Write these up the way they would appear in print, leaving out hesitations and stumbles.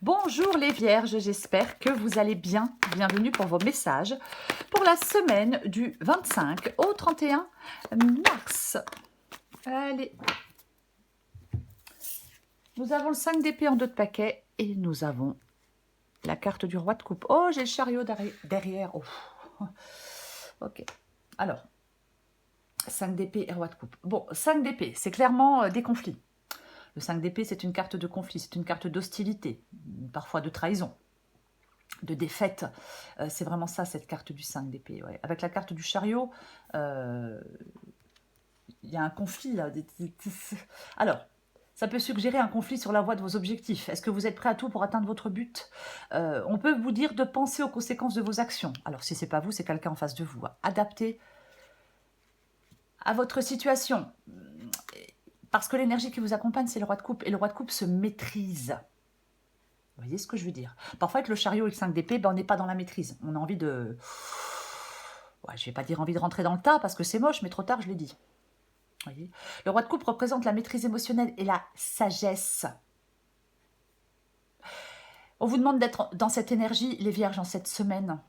Bonjour les vierges, j'espère que vous allez bien. Bienvenue pour vos messages pour la semaine du 25 au 31 mars. Allez, nous avons le 5 d'épée en dos de paquet et nous avons la carte du roi de coupe. Oh, j'ai le chariot derrière. Oh. Ok, alors, 5 d'épée et roi de coupe. Bon, 5 d'épée, c'est clairement des conflits. Le 5 d'épée, c'est une carte de conflit, c'est une carte d'hostilité, parfois de trahison, de défaite. C'est vraiment ça, cette carte du 5 d'épée. Ouais. Avec la carte du chariot, il y a un conflit là. Alors, ça peut suggérer un conflit sur la voie de vos objectifs. Est-ce que vous êtes prêt à tout pour atteindre votre but? On peut vous dire de penser aux conséquences de vos actions. Alors, si ce n'est pas vous, c'est quelqu'un en face de vous. Adaptez à votre situation. Parce que l'énergie qui vous accompagne, c'est le roi de coupe. Et le roi de coupe se maîtrise. Vous voyez ce que je veux dire? Parfois, avec le chariot et le 5 d'épée, ben, on n'est pas dans la maîtrise. On a envie de... Ouais, je ne vais pas dire envie de rentrer dans le tas, parce que c'est moche, mais trop tard, je l'ai dit. Vous voyez, le roi de coupe représente la maîtrise émotionnelle et la sagesse. On vous demande d'être dans cette énergie, les vierges, en cette semaine.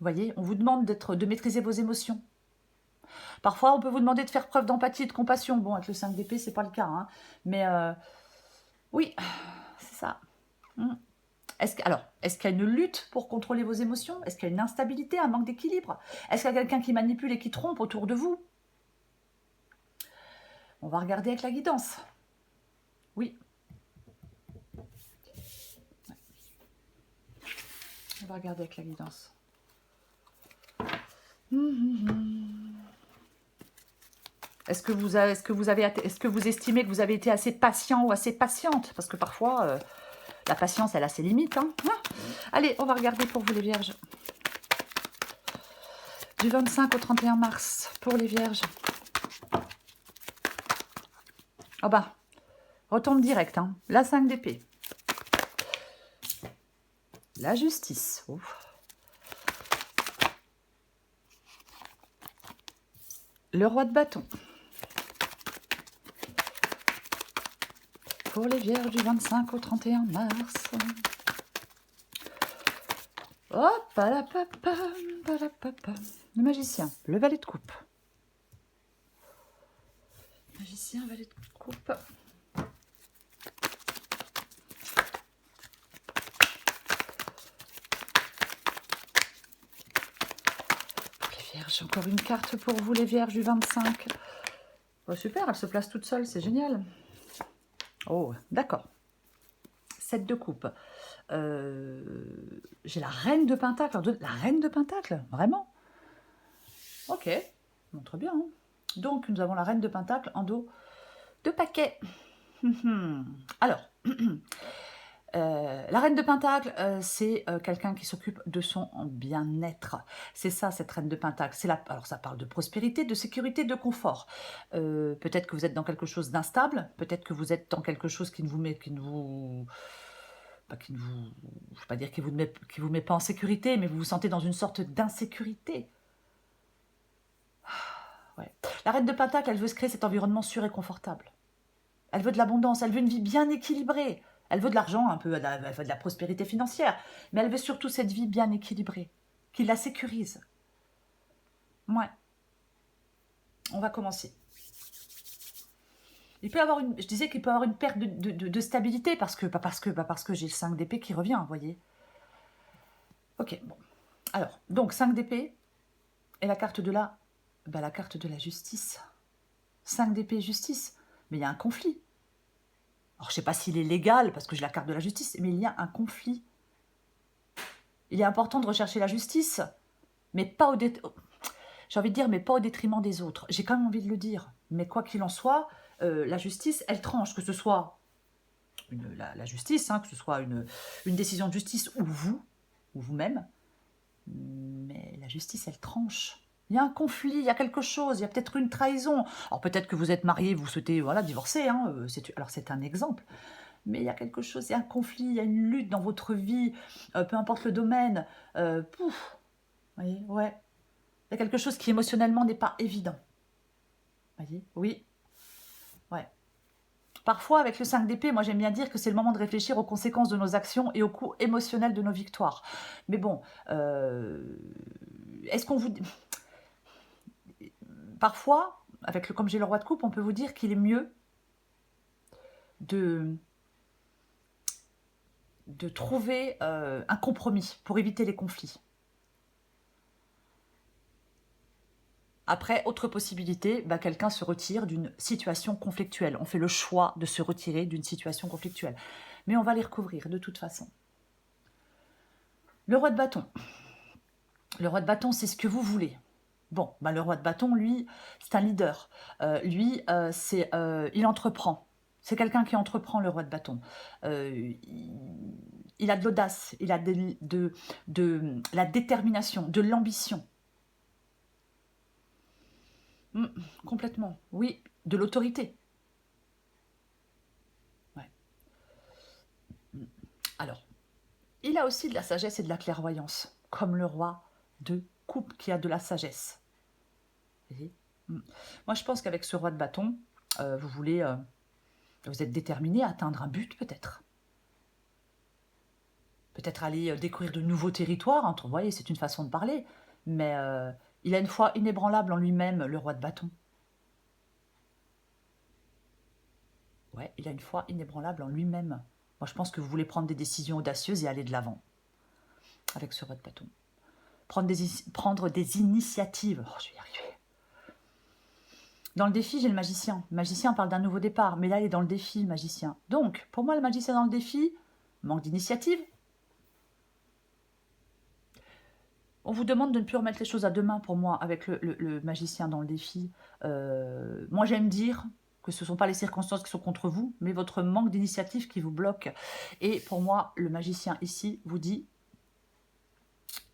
Vous voyez, on vous demande de maîtriser vos émotions. Parfois, on peut vous demander de faire preuve d'empathie et de compassion. Bon, avec le 5 d'épée, c'est pas le cas. Hein. Mais oui, c'est ça. Est-ce qu'il y a une lutte pour contrôler vos émotions? Est-ce qu'il y a une instabilité, un manque d'équilibre? Est-ce qu'il y a quelqu'un qui manipule et qui trompe autour de vous? On va regarder avec la guidance. Oui. On va regarder avec la guidance. Est-ce que vous estimez que vous avez été assez patient ou assez patiente? Parce que parfois, la patience, elle a ses limites. Hein. Allez, on va regarder pour vous les vierges. Du 25 au 31 mars, pour les vierges. Oh bah, retombe direct. Hein. La 5 d'épée. La justice. Ouf. Le roi de bâton. Pour les vierges du 25 au 31 mars. Hop, palapapa. Le magicien, le valet de coupe. Magicien, valet de coupe. Les vierges, encore une carte pour vous, les vierges du 25. Oh, super, elle se place toute seule, c'est génial. Oh, d'accord. 7 de coupe. J'ai la reine de pentacle. La reine de pentacle, vraiment? Ok, montre bien. Hein. Donc, nous avons la reine de pentacle en dos de paquet. Alors, la reine de pentacle, c'est quelqu'un qui s'occupe de son bien-être. C'est ça, cette reine de pentacle. Alors, ça parle de prospérité, de sécurité, de confort. Peut-être que vous êtes dans quelque chose d'instable. Peut-être que vous êtes dans quelque chose qui ne vous met... je ne vais pas dire qui vous met pas en sécurité, mais vous vous sentez dans une sorte d'insécurité. Ouais. La reine de pentacle, elle veut se créer cet environnement sûr et confortable. Elle veut de l'abondance, elle veut une vie bien équilibrée. Elle veut de l'argent, un peu, elle veut de la prospérité financière, mais elle veut surtout cette vie bien équilibrée, qui la sécurise. Ouais. On va commencer. Il peut avoir je disais qu'il peut y avoir une perte de stabilité, parce que j'ai le 5 d'épée qui revient, vous voyez. Ok, bon. Alors, donc 5 d'épée, et la carte de la carte de la justice. 5 d'épée, justice. Mais il y a un conflit. Alors, je ne sais pas s'il est légal, parce que j'ai la carte de la justice, mais il y a un conflit. Il est important de rechercher la justice, mais pas j'ai envie de dire, mais pas au détriment des autres. J'ai quand même envie de le dire. Mais quoi qu'il en soit, la justice, elle tranche, que ce soit la justice, hein, que ce soit une décision de justice ou vous-même. Mais la justice, elle tranche. Il y a un conflit, il y a quelque chose, il y a peut-être une trahison. Alors peut-être que vous êtes marié, vous souhaitez divorcer, hein, alors c'est un exemple. Mais il y a quelque chose, il y a un conflit, il y a une lutte dans votre vie, peu importe le domaine. Vous voyez, ouais. Il y a quelque chose qui émotionnellement n'est pas évident. Vous voyez, oui. Ouais. Parfois, avec le 5 d'épée, moi j'aime bien dire que c'est le moment de réfléchir aux conséquences de nos actions et aux coûts émotionnels de nos victoires. Mais bon, est-ce qu'on vous... Parfois, comme j'ai le roi de coupe, on peut vous dire qu'il est mieux de trouver un compromis pour éviter les conflits. Après, autre possibilité, bah, quelqu'un se retire d'une situation conflictuelle. On fait le choix de se retirer d'une situation conflictuelle. Mais on va les recouvrir de toute façon. Le roi de bâton. Le roi de bâton, c'est ce que vous voulez. Bon, bah, le roi de bâton, lui, c'est un leader. Il entreprend. C'est quelqu'un qui entreprend, le roi de bâton. Il a de l'audace, il a de la détermination, de l'ambition. Complètement, oui, de l'autorité. Ouais. Alors, il a aussi de la sagesse et de la clairvoyance, comme le roi de coupe qui a de la sagesse. Vous voyez. Moi, je pense qu'avec ce roi de bâton, vous êtes déterminé à atteindre un but, peut-être. Peut-être aller découvrir de nouveaux territoires. Vous voyez, c'est une façon de parler. Mais il a une foi inébranlable en lui-même, le roi de bâton. Ouais, il a une foi inébranlable en lui-même. Moi, je pense que vous voulez prendre des décisions audacieuses et aller de l'avant avec ce roi de bâton. Prendre des initiatives. Oh, je vais y arriver. Dans le défi, j'ai le magicien. Le magicien parle d'un nouveau départ, mais là, il est dans le défi, le magicien. Donc, pour moi, le magicien dans le défi, manque d'initiative. On vous demande de ne plus remettre les choses à demain, pour moi, avec le magicien dans le défi. Moi, j'aime dire que ce ne sont pas les circonstances qui sont contre vous, mais votre manque d'initiative qui vous bloque. Et pour moi, le magicien ici vous dit,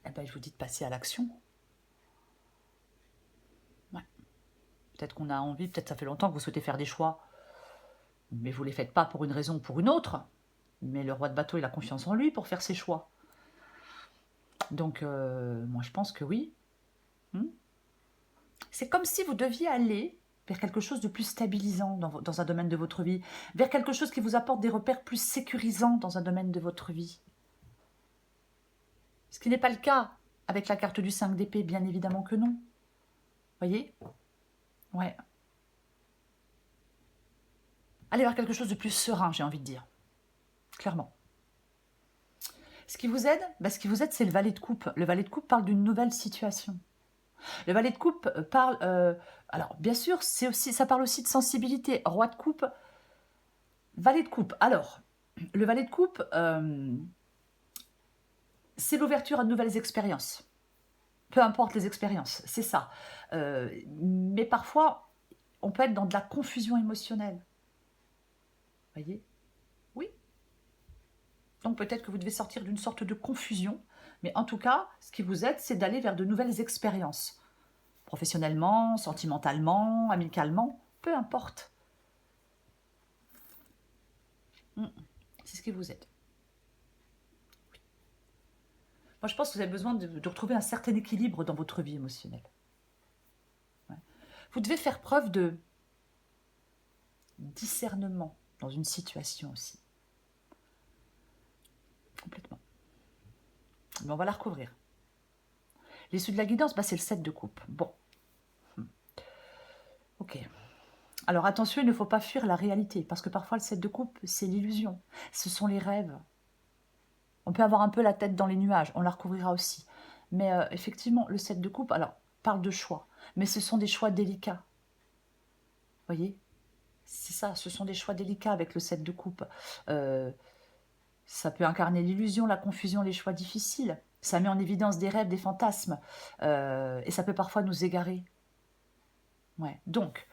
je vous dis de passer à l'action. Ouais. Peut-être qu'on a envie, peut-être ça fait longtemps que vous souhaitez faire des choix, mais vous ne les faites pas pour une raison ou pour une autre. Mais le roi de bateau, il a confiance en lui pour faire ses choix. Donc, moi, je pense que oui. C'est comme si vous deviez aller vers quelque chose de plus stabilisant dans un domaine de votre vie, vers quelque chose qui vous apporte des repères plus sécurisants dans un domaine de votre vie. Ce qui n'est pas le cas avec la carte du 5 d'épée, bien évidemment que non. Voyez? Ouais. Allez vers quelque chose de plus serein, j'ai envie de dire. Clairement. Ce qui vous aide, c'est le valet de coupe. Le valet de coupe parle d'une nouvelle situation. Le valet de coupe parle... alors, bien sûr, ça parle aussi de sensibilité. Roi de coupe, valet de coupe. Alors, le valet de coupe, c'est l'ouverture à de nouvelles expériences. Peu importe les expériences, c'est ça. Mais parfois, on peut être dans de la confusion émotionnelle. Voyez? Oui. Donc peut-être que vous devez sortir d'une sorte de confusion. Mais en tout cas, ce qui vous aide, c'est d'aller vers de nouvelles expériences. Professionnellement, sentimentalement, amicalement, peu importe. C'est ce qui vous aide. Oui. Moi, je pense que vous avez besoin de retrouver un certain équilibre dans votre vie émotionnelle. Ouais. Vous devez faire preuve de discernement dans une situation aussi. Complètement. Mais on va la recouvrir. L'issue de la guidance, c'est le 7 de coupe. Bon. Ok. Alors attention, il ne faut pas fuir la réalité, parce que parfois le 7 de coupe, c'est l'illusion. Ce sont les rêves. On peut avoir un peu la tête dans les nuages, on la recouvrira aussi. Mais effectivement, le 7 de coupe, alors, parle de choix. Mais ce sont des choix délicats. Vous voyez? C'est ça, ce sont des choix délicats avec le 7 de coupe. Ça peut incarner l'illusion, la confusion, les choix difficiles. Ça met en évidence des rêves, des fantasmes. Et ça peut parfois nous égarer. Ouais. Donc,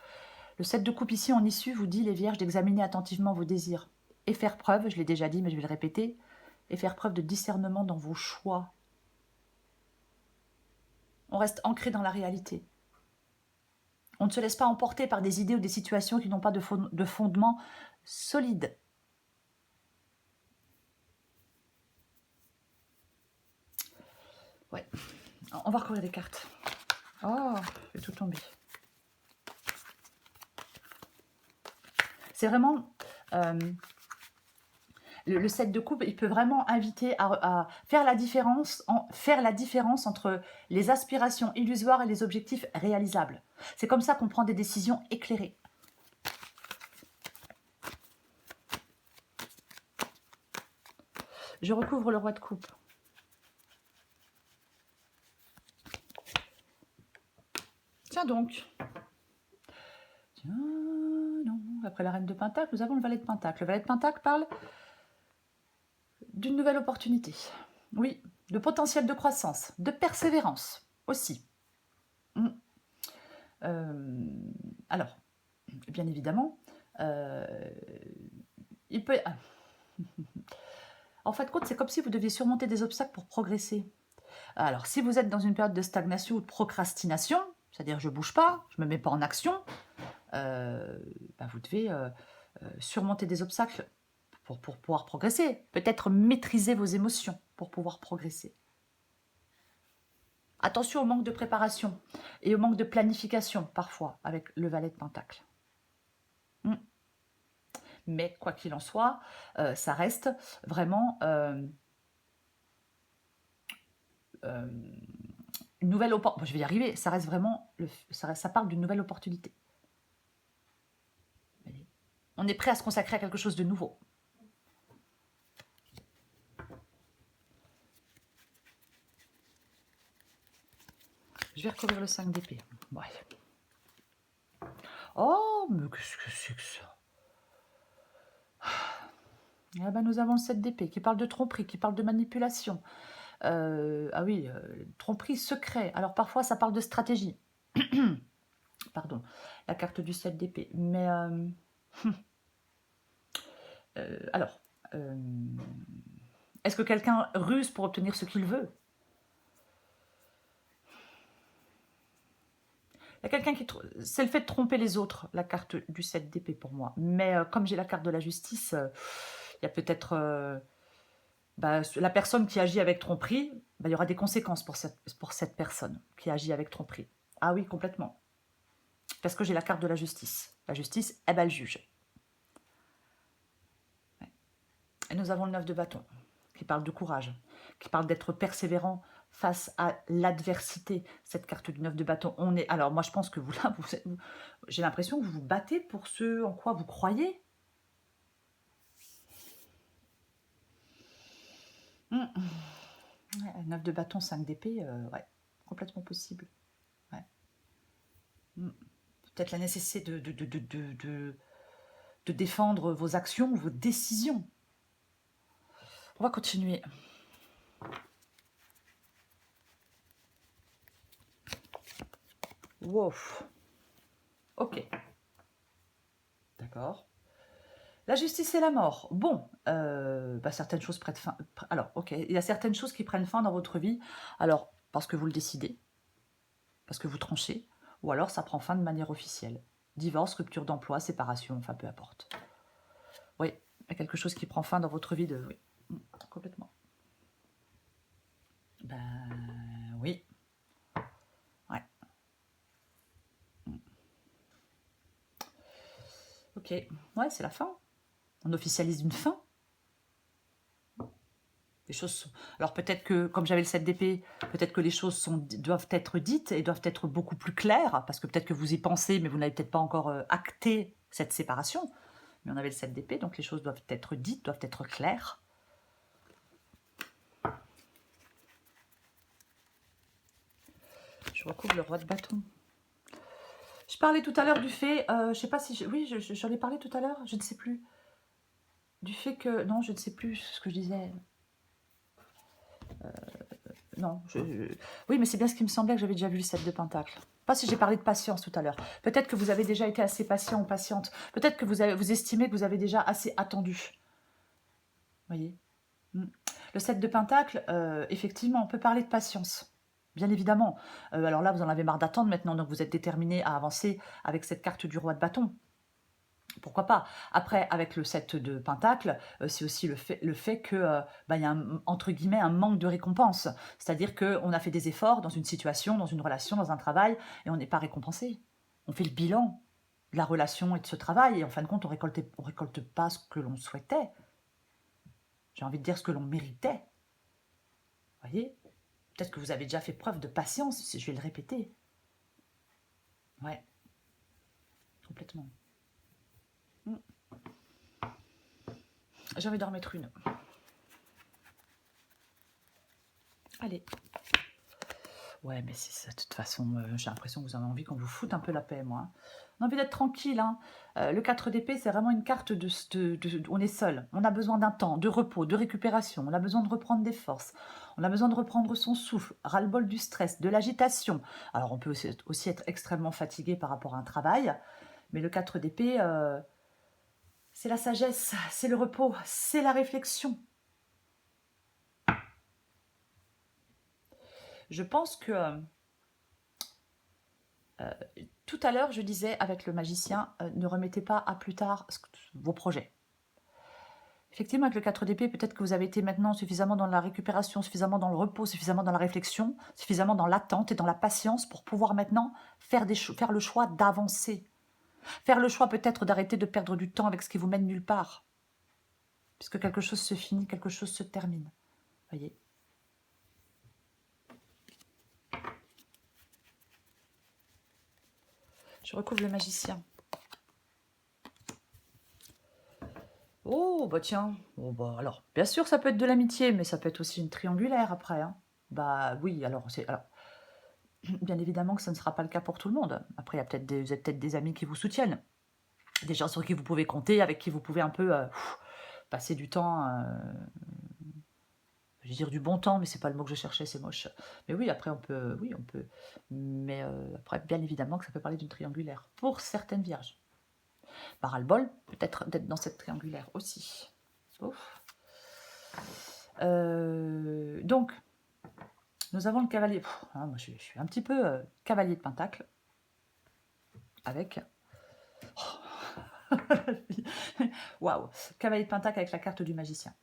le 7 de coupe ici en issue vous dit, les vierges, d'examiner attentivement vos désirs. Et faire preuve, je l'ai déjà dit, mais je vais le répéter, et faire preuve de discernement dans vos choix. On reste ancré dans la réalité. On ne se laisse pas emporter par des idées ou des situations qui n'ont pas de fondement solide. Ouais. On va recouvrir des cartes. Oh, je vais tout tomber. C'est vraiment Le 7 de coupe, il peut vraiment inviter à faire la différence, entre les aspirations illusoires et les objectifs réalisables. C'est comme ça qu'on prend des décisions éclairées. Je recouvre le roi de coupe. Tiens donc. Tiens, non. Après la reine de Pentacle, nous avons le valet de Pentacle. Le valet de Pentacle parle d'une nouvelle opportunité. Oui, de potentiel de croissance, de persévérance aussi. Alors, bien évidemment, il peut... En fin de compte, c'est comme si vous deviez surmonter des obstacles pour progresser. Alors, si vous êtes dans une période de stagnation ou de procrastination, c'est-à-dire je ne bouge pas, je ne me mets pas en action, vous devez surmonter des obstacles pour pouvoir progresser. Peut-être maîtriser vos émotions pour pouvoir progresser. Attention au manque de préparation et au manque de planification, parfois, avec le valet de Pentacle. Mais quoi qu'il en soit, ça reste vraiment une nouvelle opportunité. Je vais y arriver, ça reste vraiment, ça parle d'une nouvelle opportunité. On est prêt à se consacrer à quelque chose de nouveau. Je vais recouvrir le 5 d'épée. Ouais. Oh, mais qu'est-ce que c'est que ça? Nous avons le 7 d'épée qui parle de tromperie, qui parle de manipulation. Ah oui, tromperie, secret. Alors parfois, ça parle de stratégie. Pardon, la carte du 7 d'épée. Mais, alors, est-ce que quelqu'un ruse pour obtenir ce qu'il veut? Il y a quelqu'un qui... C'est le fait de tromper les autres, la carte du 7 d'épée pour moi. Mais comme j'ai la carte de la justice, il y a peut-être... la personne qui agit avec tromperie, il y aura des conséquences pour cette personne qui agit avec tromperie. Ah oui, complètement. Parce que j'ai la carte de la justice. La justice, elle juge. Ouais. Et nous avons le 9 de bâton, qui parle de courage, qui parle d'être persévérant face à l'adversité. Cette carte du 9 de bâton, on est... Alors moi, je pense que vous, là, j'ai l'impression que vous vous battez pour ce en quoi vous croyez. 9 de bâton, 5 d'épée, ouais, complètement possible. Ouais. Peut-être la nécessité de défendre vos actions, vos décisions. On va continuer. Wow. Ok. D'accord. La justice et la mort. Bon, certaines choses prennent fin. Alors, ok, il y a certaines choses qui prennent fin dans votre vie. Alors, parce que vous le décidez, parce que vous tranchez, ou alors ça prend fin de manière officielle. Divorce, rupture d'emploi, séparation, enfin peu importe. Oui, il y a quelque chose qui prend fin dans votre vie de... Oui, complètement. Oui. Ouais. Ok, ouais, c'est la fin. On officialise une fin. Les choses sont... Alors peut-être que, comme j'avais le 7 d'épée, peut-être que les choses doivent être dites et doivent être beaucoup plus claires, parce que peut-être que vous y pensez, mais vous n'avez peut-être pas encore acté cette séparation. Mais on avait le 7 d'épée, donc les choses doivent être dites, doivent être claires. Je recouvre le roi de bâton. Je parlais tout à l'heure du fait, je ne sais pas si... Oui, j'en ai parlé tout à l'heure, je ne sais plus. Du fait que... Non, je ne sais plus ce que je disais. Non, oui, mais c'est bien ce qui me semblait que j'avais déjà vu le 7 de Pentacle. Pas si j'ai parlé de patience tout à l'heure. Peut-être que vous avez déjà été assez patient ou patiente. Peut-être que vous estimez que vous avez déjà assez attendu. Vous voyez. Le 7 de Pentacle, effectivement, on peut parler de patience. Bien évidemment. Alors là, vous en avez marre d'attendre maintenant, donc vous êtes déterminé à avancer avec cette carte du roi de bâton. Pourquoi pas? Après, avec le 7 de Pentacle, c'est aussi le fait que y a entre guillemets un manque de récompense. C'est-à-dire qu'on a fait des efforts dans une situation, dans une relation, dans un travail, et on n'est pas récompensé. On fait le bilan. de la relation et de ce travail. Et en fin de compte, on récolte pas ce que l'on souhaitait. J'ai envie de dire ce que l'on méritait. Vous voyez? Peut-être que vous avez déjà fait preuve de patience, je vais le répéter. Ouais, complètement. J'ai envie d'en remettre une. Allez. Ouais, mais c'est ça, de toute façon, j'ai l'impression que vous avez envie qu'on vous foute un peu la paix, moi. Hein. On a envie d'être tranquille. Hein. Le 4 d'épée, c'est vraiment une carte on est seul. On a besoin d'un temps, de repos, de récupération. On a besoin de reprendre des forces. On a besoin de reprendre son souffle. Ras-le-bol du stress, de l'agitation. Alors, on peut aussi être extrêmement fatigué par rapport à un travail. Mais le 4 d'épée, c'est la sagesse, c'est le repos, c'est la réflexion. Je pense que tout à l'heure, je disais avec le magicien, ne remettez pas à plus tard vos projets. Effectivement, avec le 4 d'épée, peut-être que vous avez été maintenant suffisamment dans la récupération, suffisamment dans le repos, suffisamment dans la réflexion, suffisamment dans l'attente et dans la patience pour pouvoir maintenant faire le choix d'avancer. Faire le choix peut-être d'arrêter de perdre du temps avec ce qui vous mène nulle part. Puisque quelque chose se finit, quelque chose se termine. Voyez ? Je recouvre le magicien. Oh, bah tiens. Oh, bah alors, bien sûr, ça peut être de l'amitié, mais ça peut être aussi une triangulaire après. Hein. Bah oui, alors, bien évidemment que ça ne sera pas le cas pour tout le monde. Après, vous avez peut-être des amis qui vous soutiennent. Des gens sur qui vous pouvez compter, avec qui vous pouvez un peu passer du temps. Je vais dire du bon temps, mais c'est pas le mot que je cherchais, c'est moche. Mais oui, après, on peut. Mais après, bien évidemment que ça peut parler d'une triangulaire. Pour certaines vierges. Par ras-le-bol, peut-être d'être dans cette triangulaire aussi. Ouf. Donc, nous avons le cavalier. Moi, je suis un petit peu cavalier de pentacle. Avec. Waouh! Cavalier de pentacle avec la carte du magicien.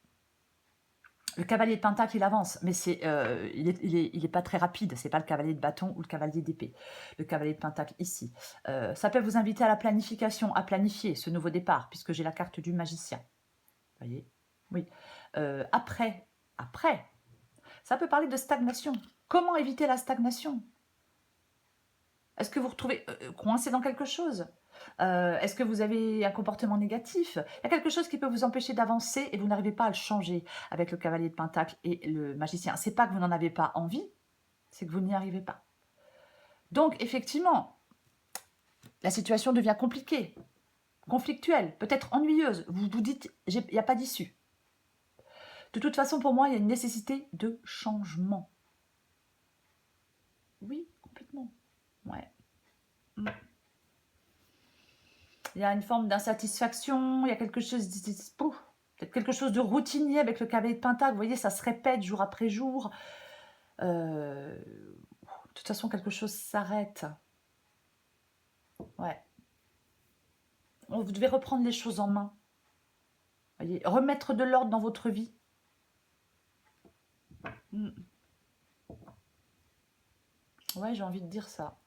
Le cavalier de pentacle, il avance, mais il est pas très rapide. C'est pas le cavalier de bâton ou le cavalier d'épée. Le cavalier de pentacle ici. Ça peut vous inviter à la planification, à planifier ce nouveau départ, puisque j'ai la carte du magicien. Vous voyez? Oui. Après, ça peut parler de stagnation. Comment éviter la stagnation? Est-ce que vous vous retrouvez coincé dans quelque chose? Est-ce que vous avez un comportement négatif? Il y a quelque chose qui peut vous empêcher d'avancer et vous n'arrivez pas à le changer avec le cavalier de pentacle et le magicien. C'est pas que vous n'en avez pas envie, c'est que vous n'y arrivez pas. Donc, effectivement, la situation devient compliquée, conflictuelle, peut-être ennuyeuse. Vous vous dites, il n'y a pas d'issue. De toute façon, pour moi, il y a une nécessité de changement. Oui, complètement. Ouais. Il y a une forme d'insatisfaction, il y a quelque chose, peut-être quelque chose de routinier avec le cavalier de pentacle. Vous voyez, ça se répète jour après jour. De toute façon, quelque chose s'arrête. Ouais. Vous devez reprendre les choses en main. Voyez, remettre de l'ordre dans votre vie. Ouais, j'ai envie de dire ça.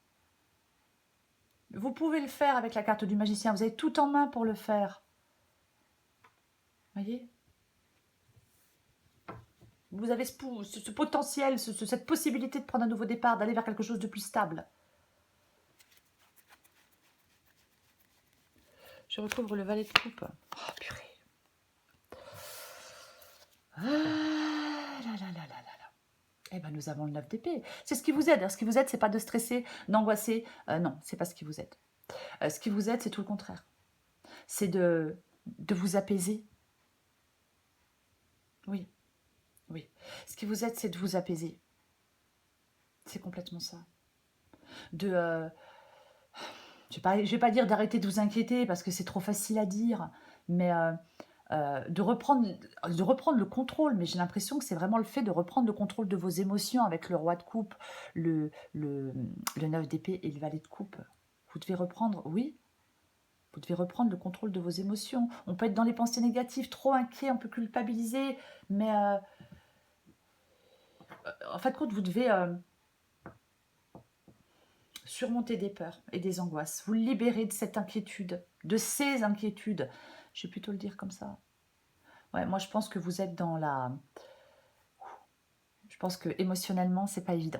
Vous pouvez le faire avec la carte du magicien. Vous avez tout en main pour le faire. Voyez? Vous avez ce potentiel, cette possibilité de prendre un nouveau départ, d'aller vers quelque chose de plus stable. Je recouvre le valet de coupe. Oh, purée. Ah, là. Eh ben, nous avons le 9 d'épée. C'est ce qui vous aide. Ce qui vous aide, c'est pas de stresser, d'angoisser. Non, c'est pas ce qui vous aide. Ce qui vous aide, c'est tout le contraire. C'est de vous apaiser. Oui. Ce qui vous aide, c'est de vous apaiser. C'est complètement ça. Je vais pas dire d'arrêter de vous inquiéter parce que c'est trop facile à dire, mais de reprendre le contrôle. Mais j'ai l'impression que c'est vraiment le fait de reprendre le contrôle de vos émotions avec le roi de coupe, le 9 d'épée et le valet de coupe. Vous devez reprendre, oui, vous devez reprendre le contrôle de vos émotions. On peut être dans les pensées négatives, trop inquiet, on peut culpabiliser, mais en fin de compte, vous devez surmonter des peurs et des angoisses, vous libérer de cette inquiétude, de ces inquiétudes. Je vais plutôt le dire comme ça. Ouais, moi je pense que vous êtes dans la... Je pense que émotionnellement, c'est pas évident.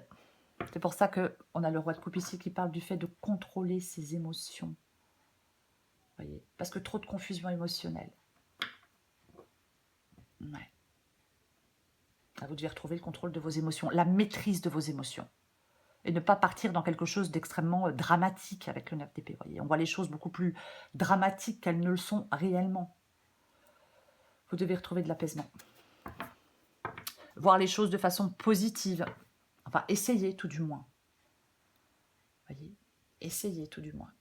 C'est pour ça qu'on a le roi de coupe ici qui parle du fait de contrôler ses émotions. Voyez, parce que trop de confusion émotionnelle. Ouais. Là, vous devez retrouver le contrôle de vos émotions, la maîtrise de vos émotions. Et ne pas partir dans quelque chose d'extrêmement dramatique avec le 9 d'épée. Voyez, on voit les choses beaucoup plus dramatiques qu'elles ne le sont réellement. Vous devez retrouver de l'apaisement. Voir les choses de façon positive. Enfin, essayez tout du moins. Voyez, essayez tout du moins.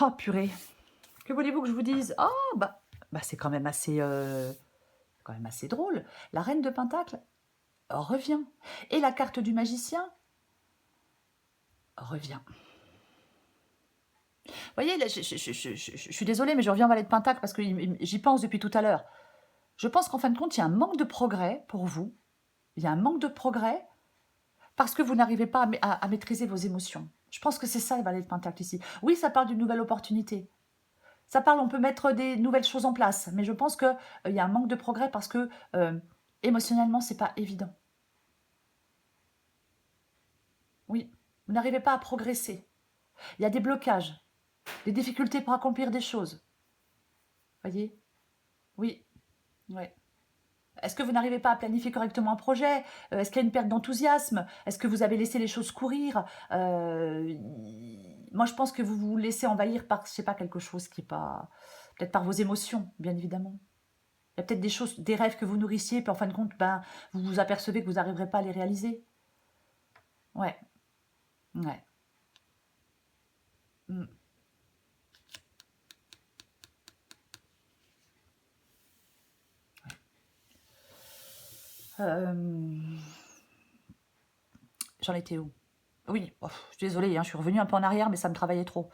Oh purée, que voulez-vous que je vous dise? Oh bah c'est quand même assez drôle. La reine de Pentacle revient. Et la carte du magicien revient. Vous voyez, là, je suis désolée, mais je reviens en valet de Pentacle parce que j'y pense depuis tout à l'heure. Je pense qu'en fin de compte, il y a un manque de progrès pour vous. Il y a un manque de progrès parce que vous n'arrivez pas à maîtriser vos émotions. Je pense que c'est ça le valet de Pentacle ici. Oui, ça parle d'une nouvelle opportunité. Ça parle, on peut mettre des nouvelles choses en place. Mais je pense qu'il y a un manque de progrès parce que émotionnellement, c'est pas évident. Oui, vous n'arrivez pas à progresser. Il y a des blocages, des difficultés pour accomplir des choses. Voyez? Oui. Ouais. Est-ce que vous n'arrivez pas à planifier correctement un projet? Est-ce qu'il y a une perte d'enthousiasme? Est-ce que vous avez laissé les choses courir? Moi, je pense que vous vous laissez envahir par, je sais pas, quelque chose qui n'est pas... Peut-être par vos émotions, bien évidemment. Il y a peut-être des choses, des rêves que vous nourrissiez, puis en fin de compte, ben, vous vous apercevez que vous n'arriverez pas à les réaliser. Ouais. Ouais. Mm. J'en étais où? Oui, oh, je suis désolée, hein, je suis revenue un peu en arrière, mais ça me travaillait trop.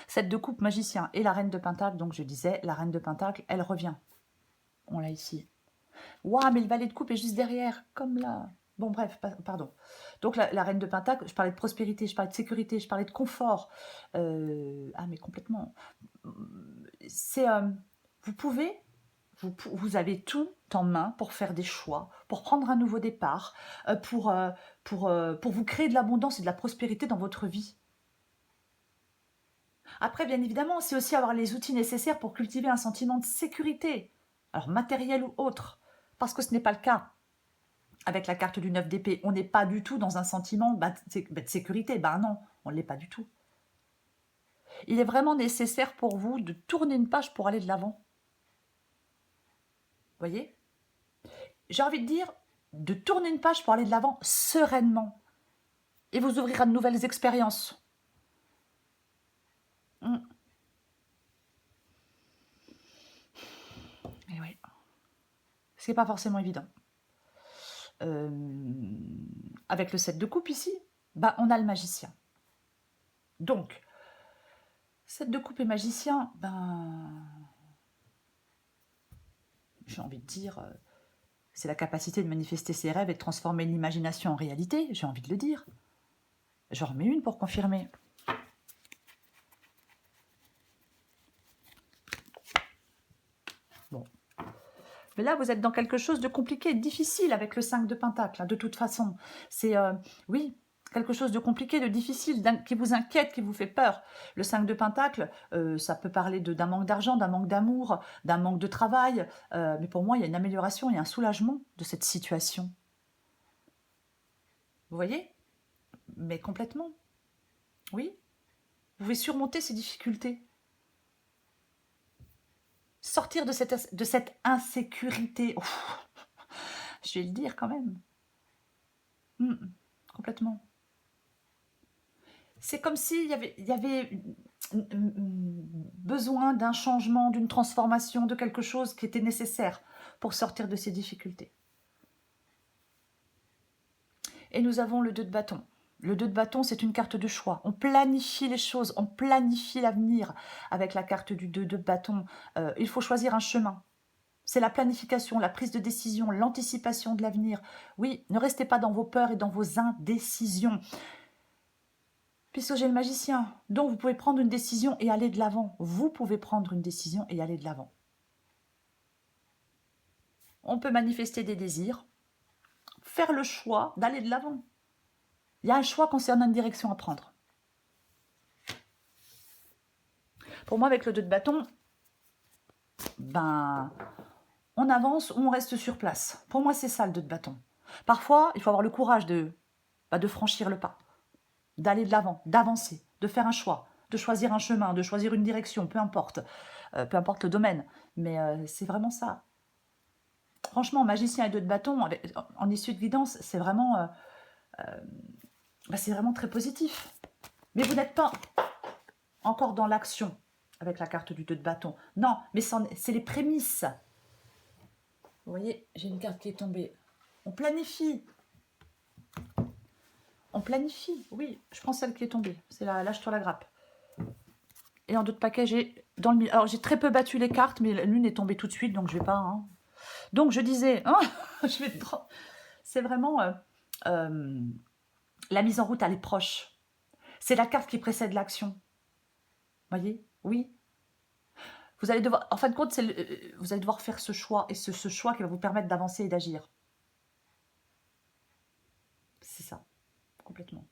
7 de coupe, magicien et la reine de Pentacle, donc je disais, la reine de Pentacle, elle revient. On l'a ici. Waouh, mais le valet de coupe est juste derrière, comme là. Bon, bref, pardon. Donc, la reine de Pentacle, je parlais de prospérité, je parlais de sécurité, je parlais de confort. Ah, mais complètement. C'est... vous pouvez... Vous avez tout en main pour faire des choix, pour prendre un nouveau départ, pour vous créer de l'abondance et de la prospérité dans votre vie. Après, bien évidemment, c'est aussi avoir les outils nécessaires pour cultiver un sentiment de sécurité, alors matériel ou autre, parce que ce n'est pas le cas. Avec la carte du 9 d'épée, on n'est pas du tout dans un sentiment de sécurité. Ben non, on ne l'est pas du tout. Il est vraiment nécessaire pour vous de tourner une page pour aller de l'avant. Vous voyez? J'ai envie de dire de tourner une page pour aller de l'avant sereinement et vous ouvrir à de nouvelles expériences. Et oui. Ce n'est pas forcément évident. Avec le 7 de coupe ici, bah, on a le magicien. Donc, 7 de coupe et magicien, ben, j'ai envie de dire, c'est la capacité de manifester ses rêves et de transformer l'imagination en réalité, j'ai envie de le dire. J'en remets une pour confirmer. Bon. Mais là, vous êtes dans quelque chose de compliqué, de difficile avec le 5 de Pentacle, hein, de toute façon. C'est, oui, quelque chose de compliqué, de difficile, qui vous inquiète, qui vous fait peur. Le 5 de Pentacle, ça peut parler d'un manque d'argent, d'un manque d'amour, d'un manque de travail. Mais pour moi, il y a une amélioration, il y a un soulagement de cette situation. Vous voyez? Mais complètement. Oui. Vous pouvez surmonter ces difficultés. Sortir de cette insécurité. Oh, je vais le dire quand même. Complètement. C'est comme s'il y avait besoin d'un changement, d'une transformation, de quelque chose qui était nécessaire pour sortir de ces difficultés. Et nous avons le 2 de bâton. Le 2 de bâton, c'est une carte de choix. On planifie les choses, on planifie l'avenir avec la carte du 2 de bâton. Il faut choisir un chemin. C'est la planification, la prise de décision, l'anticipation de l'avenir. Oui, ne restez pas dans vos peurs et dans vos indécisions. Puisque j'ai le magicien, donc vous pouvez prendre une décision et aller de l'avant. Vous pouvez prendre une décision et aller de l'avant. On peut manifester des désirs, faire le choix d'aller de l'avant. Il y a un choix concernant une direction à prendre. Pour moi, avec le 2 de bâton, ben, on avance ou on reste sur place. Pour moi, c'est ça le 2 de bâton. Parfois, il faut avoir le courage de franchir le pas, d'aller de l'avant, d'avancer, de faire un choix, de choisir un chemin, de choisir une direction, peu importe le domaine. Mais c'est vraiment ça. Franchement, magicien et 2 de bâton, en issue de guidance, c'est vraiment très positif. Mais vous n'êtes pas encore dans l'action avec la carte du 2 de bâton. Non, mais c'est les prémices. Vous voyez, j'ai une carte qui est tombée. On planifie. On planifie, oui. Je prends celle qui est tombée. C'est la lâche sur la grappe. Et en 2 de paquet, j'ai dans le milieu. Alors, j'ai très peu battu les cartes, mais l'une est tombée tout de suite, donc je vais pas... Hein. Donc, je disais... Hein, c'est vraiment... la mise en route, elle est proche. C'est la carte qui précède l'action. Voyez? Oui. Vous allez devoir, en fin de compte, vous allez devoir faire ce choix, et ce choix qui va vous permettre d'avancer et d'agir. C'est ça, complètement.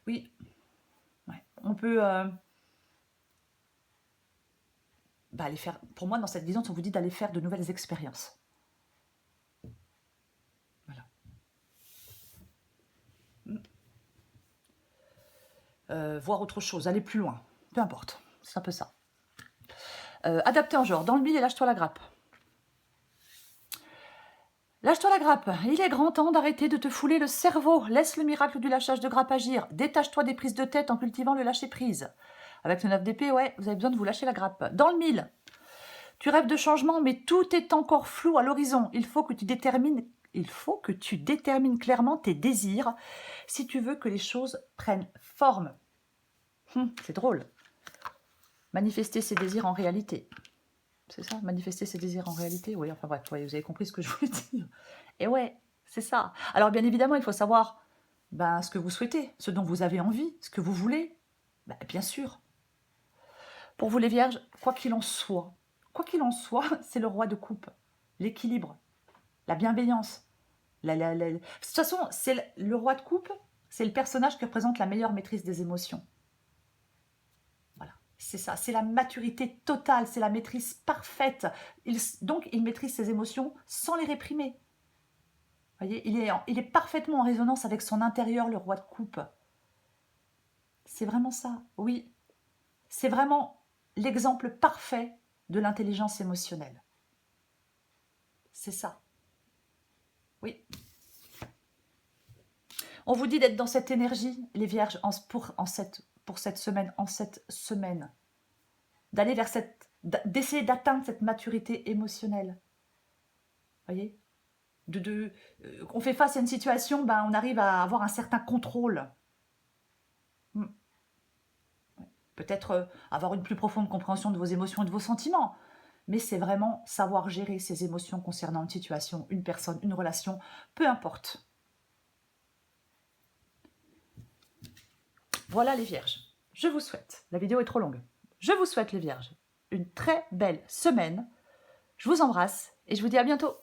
Oui, ouais. On peut aller faire, pour moi, dans cette guidance, on vous dit d'aller faire de nouvelles expériences. Voilà. Voir autre chose, aller plus loin, peu importe, c'est un peu ça. Adapté en genre, dans le mille et lâche-toi la grappe. Lâche-toi la grappe, il est grand temps d'arrêter de te fouler le cerveau. Laisse le miracle du lâchage de grappe agir. Détache-toi des prises de tête en cultivant le lâcher-prise. Avec le 9 d'épée, ouais, vous avez besoin de vous lâcher la grappe. Dans le 1000, tu rêves de changement, mais tout est encore flou à l'horizon. Il faut que tu détermines clairement tes désirs si tu veux que les choses prennent forme. C'est drôle. Manifester ses désirs en réalité. C'est ça, manifester ses désirs en réalité. Oui, enfin bref, vous avez compris ce que je voulais dire. Et ouais, c'est ça. Alors bien évidemment, il faut savoir ce que vous souhaitez, ce dont vous avez envie, ce que vous voulez. Bien sûr. Pour vous les vierges, quoi qu'il en soit, c'est le roi de coupe. L'équilibre, la bienveillance. De toute façon, le roi de coupe, c'est le personnage qui représente la meilleure maîtrise des émotions. C'est ça, c'est la maturité totale, c'est la maîtrise parfaite. Donc, il maîtrise ses émotions sans les réprimer. Vous voyez, il est parfaitement en résonance avec son intérieur, le roi de coupe. C'est vraiment ça, oui. C'est vraiment l'exemple parfait de l'intelligence émotionnelle. C'est ça. Oui. On vous dit d'être dans cette énergie, les vierges, pour cette semaine, d'aller vers d'essayer d'atteindre cette maturité émotionnelle. Vous voyez, on fait face à une situation, on arrive à avoir un certain contrôle. Peut-être avoir une plus profonde compréhension de vos émotions et de vos sentiments, mais c'est vraiment savoir gérer ses émotions concernant une situation, une personne, une relation, peu importe. Voilà les vierges, je vous souhaite, la vidéo est trop longue, je vous souhaite les vierges, une très belle semaine, je vous embrasse et je vous dis à bientôt.